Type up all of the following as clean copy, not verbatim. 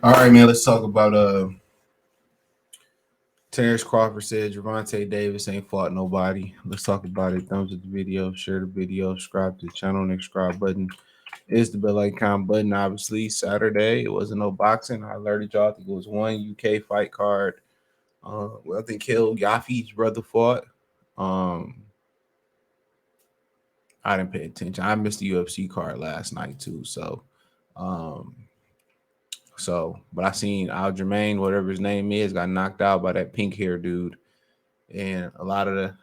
All right, man. Let's talk about Terence Crawford said Gervonta Davis ain't fought nobody. Let's talk about it. Thumbs up the video, share the video, subscribe to the channel. Next subscribe button is the bell icon button. Obviously, Saturday it wasn't no boxing. I alerted y'all. I think it was one UK fight card. Well, I think Kill Yafi's brother fought. I didn't pay attention. I missed the UFC card last night too. Um, but I seen Aljamain, whatever his name is, got knocked out by that pink hair dude, and a lot of the,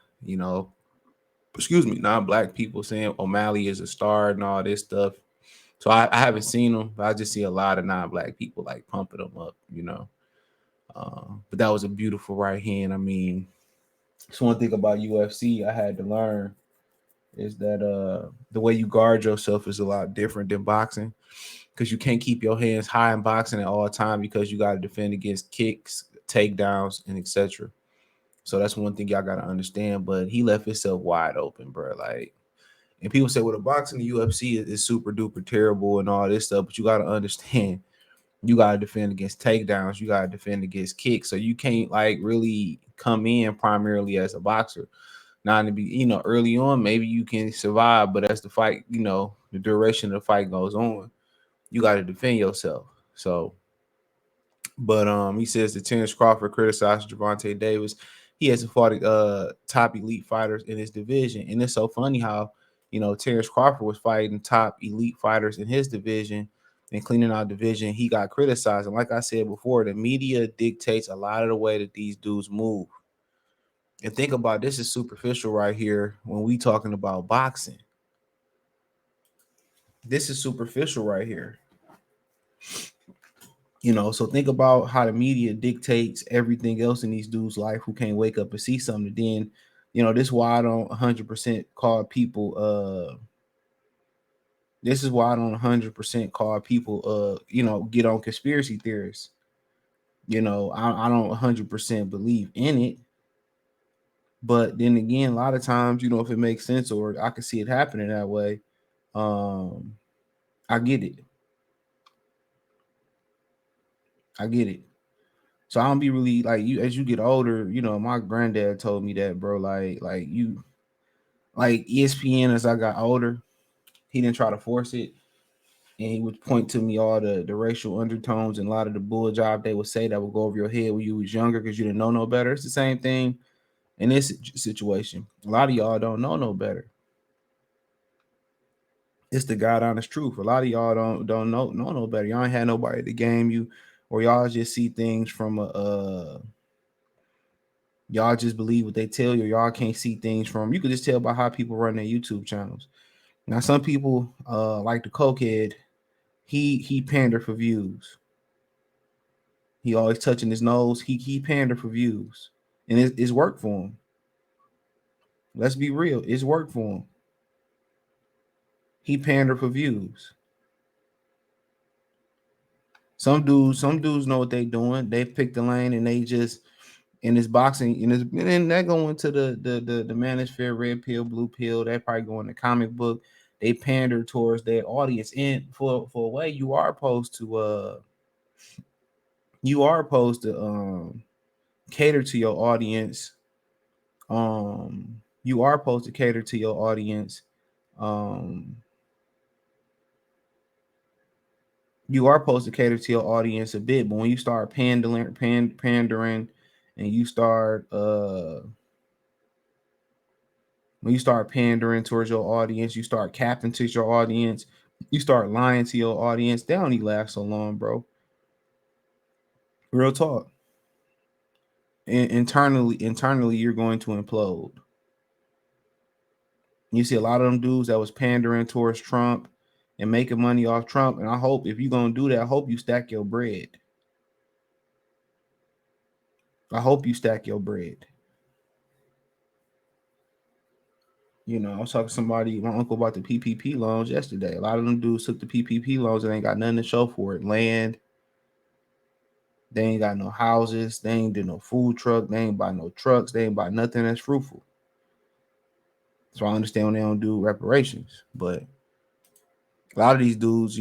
non-black people saying O'Malley is a star and all this stuff. So I haven't seen him, but I just see a lot of non-black people like pumping him up. But that was a beautiful right hand. I mean, it's one thing about UFC I had to learn is that the way you guard yourself is a lot different than boxing, because you can't keep your hands high in boxing at all time because you got to defend against kicks, takedowns, and etc. So that's one thing y'all got to understand. But he left himself wide open, bro. Like, and people say, well, the boxing, the UFC is super duper terrible and all this stuff, but you got to understand, you got to defend against takedowns, you got to defend against kicks. So you can't like really come in primarily as a boxer. Now, to be, early on, maybe you can survive, but as the fight, the duration of the fight goes on, you got to defend yourself. So, but he says that Terence Crawford criticized Gervonta Davis. He hasn't fought top elite fighters in his division, and it's so funny how Terence Crawford was fighting top elite fighters in his division and cleaning out division. He got criticized, and like I said before, the media dictates a lot of the way that these dudes move. And think about this is superficial right here when we talking about boxing. This is superficial right here. So think about how the media dictates everything else in these dudes' life who can't wake up and see something. Then, this is why I don't 100% call people. This is why I don't 100% call people. Get on conspiracy theorists. I don't 100% believe in it. But then again, a lot of times, if it makes sense or I can see it happening that way, I get it. So I don't be really like you as you get older. My granddad told me that, bro. Like ESPN. As I got older, he didn't try to force it, and he would point to me all the racial undertones and a lot of the bull job they would say that would go over your head when you was younger because you didn't know no better. It's the same thing in this situation. A lot of y'all don't know no better. It's the God honest truth. A lot of y'all don't know no better. Y'all ain't had nobody to game you, or y'all just see things from y'all just believe what they tell you. Y'all can't see things from. You could just tell by how people run their YouTube channels. Now, some people like the cokehead. He pander for views. He always touching his nose. He pander for views, and it's worked for him. Let's be real. It's worked for him. He pander for views. Some dudes know what they doing. They picked the lane and they just in this boxing and that going to the manosphere, red pill, blue pill. They probably go in the comic book. They pander towards their audience, and for a way you are opposed to cater to your audience. You are supposed to cater to your audience. You are supposed to cater to your audience a bit, but when you start pandering, and you start when you start pandering towards your audience, you start capping to your audience, you start lying to your audience, they only last so long, bro. Real talk. Internally, you're going to implode. You see a lot of them dudes that was pandering towards Trump and making money off Trump. And I hope if you're going to do that, I hope you stack your bread. I hope you stack your bread. I was talking to somebody, my uncle, about the PPP loans yesterday. A lot of them dudes took the PPP loans and ain't got nothing to show for it. Land, They ain't got no houses. They ain't do no food truck. They ain't buy no trucks. They ain't buy nothing that's fruitful. So I understand when they don't do reparations. But a lot of these dudes,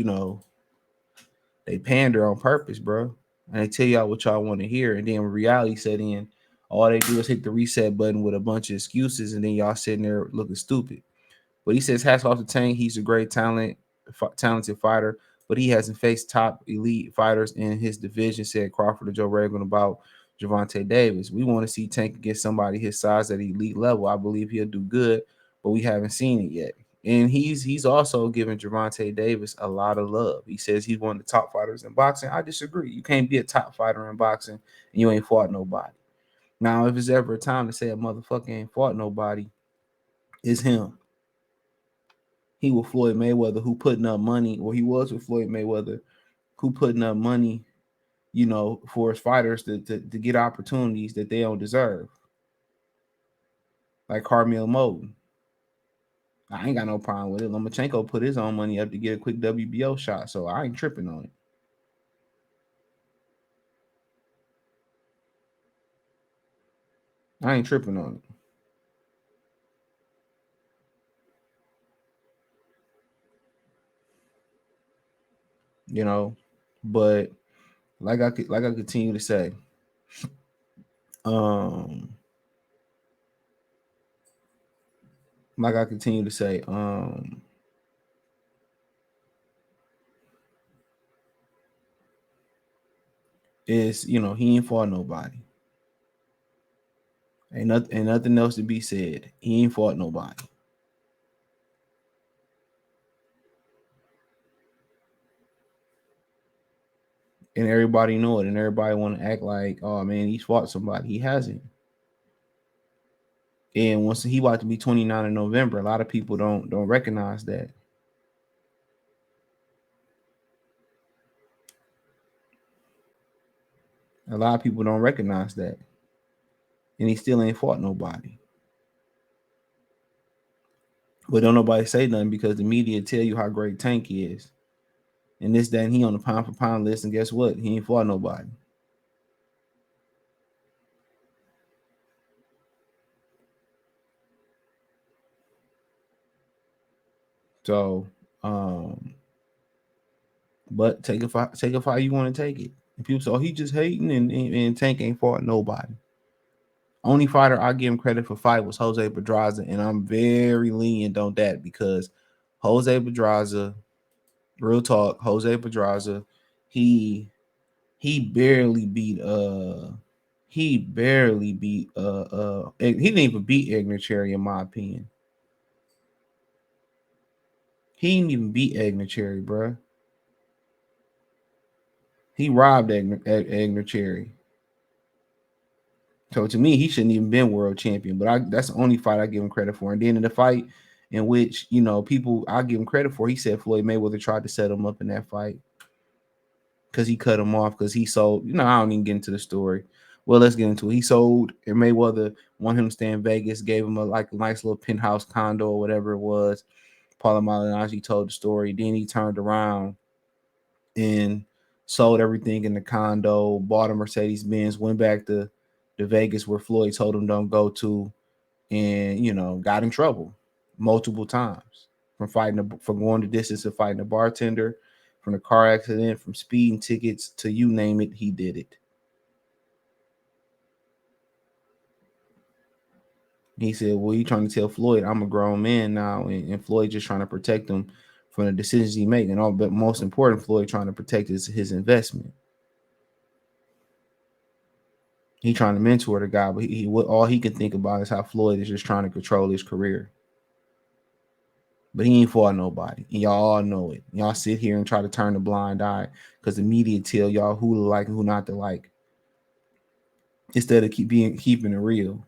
they pander on purpose, bro. And they tell y'all what y'all want to hear. And then when reality set in, all they do is hit the reset button with a bunch of excuses, and then y'all sitting there looking stupid. But he says, hats off to Tank. He's a great talented fighter, but he hasn't faced top elite fighters in his division, said Crawford to Joe Rogan about Gervonta Davis. We want to see Tank against somebody his size at elite level. I believe he'll do good, but we haven't seen it yet. And he's also giving Gervonta Davis a lot of love. He says he's one of the top fighters in boxing. I disagree. You can't be a top fighter in boxing and you ain't fought nobody. Now, if it's ever a time to say a motherfucker ain't fought nobody, it's him. He with Floyd Mayweather, who putting up money, or he was with Floyd Mayweather, who putting up money, for his fighters to get opportunities that they don't deserve. Like Carmel Moden. I ain't got no problem with it. Lomachenko put his own money up to get a quick WBO shot, so I ain't tripping on it. I ain't tripping on it. But like I continue to say, um, like I continue to say, is he ain't fought nobody. Ain't nothing else to be said. He ain't fought nobody. And everybody know it, and everybody want to act like, oh man, he's fought somebody. He hasn't. And once he about to be 29 in November, a lot of people don't recognize that. A lot of people don't recognize that, and he still ain't fought nobody. But don't nobody say nothing because the media tell you how great Tank is, and this, that, and he on the pound for pound list, and guess what? He ain't fought nobody. So, but take it how you want to take it. And people say, oh, he just hating, and Tank ain't fought nobody. Only fighter I give him credit for fight was Jose Pedraza, and I'm very lenient on that because Jose Pedraza, real talk, Jose Pedraza, he he barely beat he didn't even beat Egner Cherry in my opinion. He didn't even beat Egner Cherry, bro. He robbed Egner Cherry. So to me, he shouldn't even been world champion. But that's the only fight I give him credit for. And then in the fight in which people I give him credit for, he said Floyd Mayweather tried to set him up in that fight because he cut him off because he sold. I don't even get into the story. Well, let's get into it. He sold, and Mayweather wanted him to stay in Vegas, gave him a nice little penthouse condo or whatever it was. Paula Malignaggi told the story. Then he turned around and sold everything in the condo, bought a Mercedes Benz, went back to Vegas where Floyd told him don't go to, and got in trouble multiple times from going the distance of fighting a bartender, from the car accident, from speeding tickets to you name it, he did it. He said, well, you trying to tell Floyd I'm a grown man now, and Floyd just trying to protect him from the decisions he make, and all, but most important, Floyd trying to protect his investment. He trying to mentor the guy, but all he can think about is how Floyd is just trying to control his career. But he ain't fought nobody, and y'all all know it. Y'all sit here and try to turn a blind eye because the media tell y'all who to like and who not to like, instead of keeping it real.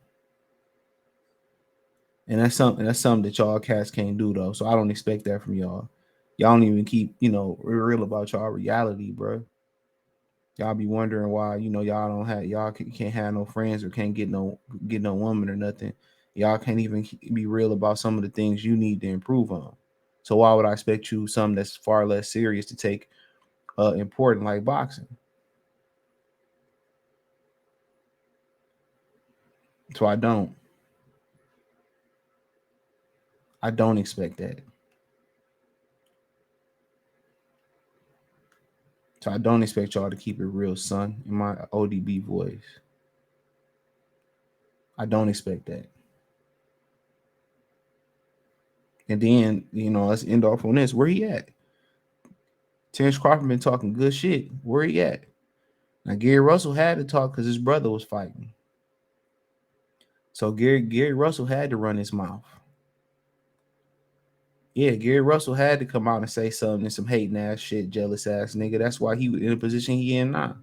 And that's something that y'all cats can't do though. So I don't expect that from y'all. Y'all don't even keep real about y'all reality, bro. Y'all be wondering why y'all don't have y'all can't have no friends or can't get no woman or nothing. Y'all can't even be real about some of the things you need to improve on. So why would I expect you something that's far less serious to take important like boxing? So I don't expect that. So I don't expect y'all to keep it real, son, in my ODB voice. I don't expect that. And then, let's end off on this. Where he at? Terence Crawford been talking good shit. Where he at? Now Gary Russell had to talk because his brother was fighting. So Gary Russell had to run his mouth. Yeah, Gary Russell had to come out and say something and some hating ass shit, jealous ass nigga. That's why he was in the position he in now.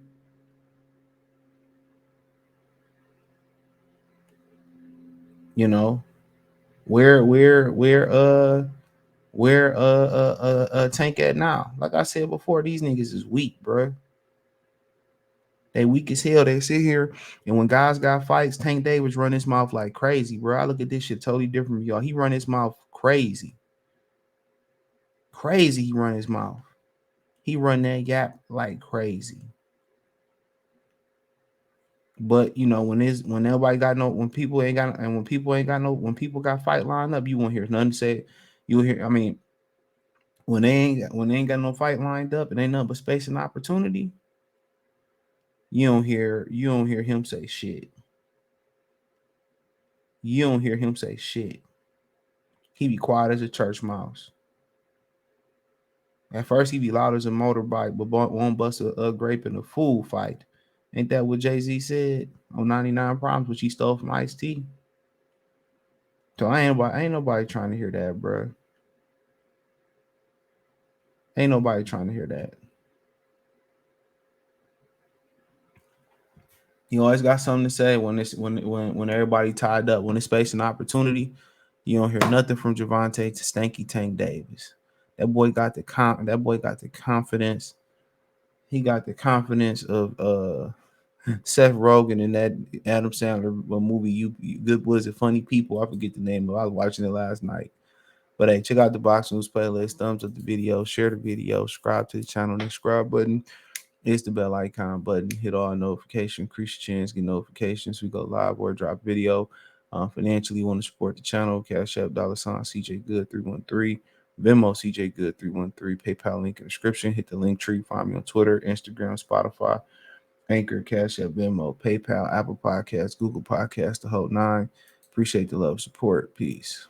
You know, where Tank at now? Like I said before, these niggas is weak, bro. They weak as hell. They sit here and when guys got fights, Tank Davis run his mouth like crazy, bro. I look at this shit totally different from y'all. He run his mouth crazy. Crazy, he run his mouth. He run that gap like crazy. But when nobody got no, when people ain't got, and when people ain't got no, when people got fight lined up, you won't hear nothing say. You'll hear. I mean, when they ain't got no fight lined up, and ain't nothing but space and opportunity. You don't hear him say shit. You don't hear him say shit. He be quiet as a church mouse. At first, he be loud as a motorbike, but won't bust a grape in a fool fight. Ain't that what Jay-Z said on 99 Problems, which he stole from Ice-T? So ain't nobody trying to hear that, bro. Ain't nobody trying to hear that. You always got something to say when everybody tied up, when it's space and opportunity. You don't hear nothing from Gervonta to Stanky Tank Davis. That boy got the confidence. He got the confidence of Seth Rogen in that Adam Sandler movie. You Good Boys and Funny People. I forget the name of it. I was watching it last night. But hey, check out the Box News playlist. Thumbs up the video, share the video, subscribe to the channel. The subscribe button is the bell icon button. Hit all notifications, increase your chance, get notifications. We go live or drop video. Financially, want to support the channel? Cash App $ CJ Good 313. Venmo CJ Good 313. PayPal link in the description. Hit the link tree. Find me on Twitter, Instagram, Spotify, Anchor, Cash App, Venmo, PayPal, Apple Podcasts, Google Podcasts, the whole nine. Appreciate the love, support. Peace.